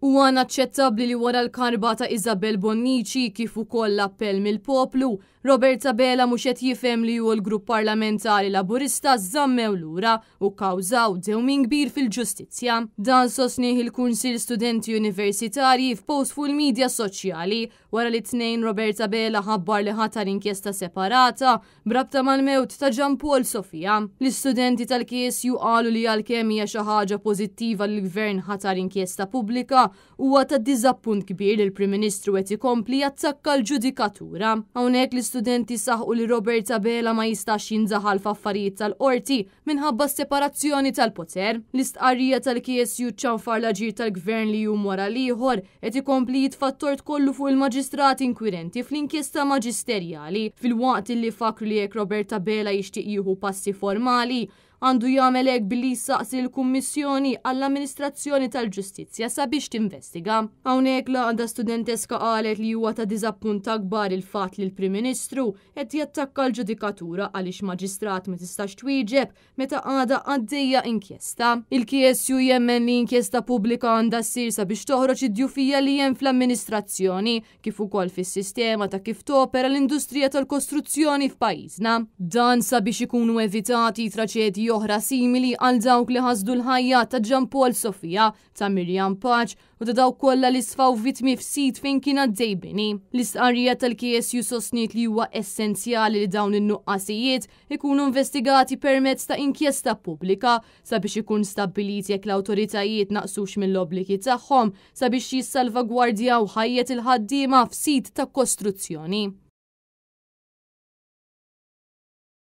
Huwa naċċettabbli li wara l-karba ta' Isabel Bonnici kif ukoll l-appell mill-poplu, Robert Sabela mhux qed jifhem li hu l-grupp parlamentari Laburista żammew lura u kkawżaw dewmien kbir fil-ġustizzja. Dan sostnieh il-Kunsill Studenti Universitarji f'post fuq il-midja soċjali wara li tnejn Robert Sabela ħabbar li ħatar inkjesta separata brabta mal-mewt ta' Gian Paul Sofia. L-istudenti tal-KSU qalu li għalkemm hija xi ħaġa pożittiva li l-Gvern ħatar inkjesta pubblika huwa ta' diżappunt kbir li l-Prim Ministru qed ikompli jattakka l-ġudikatura. Hawnhekk l-istudenti saħqu li Robert Sabela ma jistax jinżaħal f'affarijiet tal-qorti minħabba separazzjoni tal-poter. L-istqarrija tal-KSU ċanfar l-aġir tal-Gvern li jum wara l-ieħor qed ikompli jitfattort kollu fuq il-maġistrati inkwirenti fl-inkjesta maġisterjali fil-waqt li fakru li jekk Robert Sabela jixtieq jieħu passi formali għandu jagħmel hekk billi jsaqsi l-Kummissjoni għall-Amministrazzjoni tal-Ġustizzja sabiex tinvestiga. Hawnhekk l-għaqda studenteska qalet li huwa ta' diżappunt akbar il-fatt li l-Prim Ministru qed jattakka l-ġudikatura għaliex maġistrat ma tistax twieġeb meta għadha għaddejja inkjesta. Il-KSU jemmen li inkjesta pubblika għandha ssir sabiex toħroġ id-djufija li hemm fl-amministrazzjoni kif ukoll fis-sistema ta' kif topera l-industrija tal-kostruzzjoni f'pajjiżna. Dan sabiex ikunu evitati traċedji oħra simili għal dawk li ħasdu l-ħajja ta' Gian Paul Sofia, ta' Miriam Paċ u ta' dawk kollha li sfaw vittmi f'sit fejn kien għaddej bini. L-istqarrija tal-KSU sostniet li huwa essenzjali li dawn in-nuqqasijiet ikunu investigati permezz ta' inkjesta pubblika sabiex ikun stabbilit jekk l-awtoritajiet naqsux mill-obbligi tagħhom sabiex jissalvagwardjaw ħajjet il-ħaddiema f'sit ta' kostruzzjoni.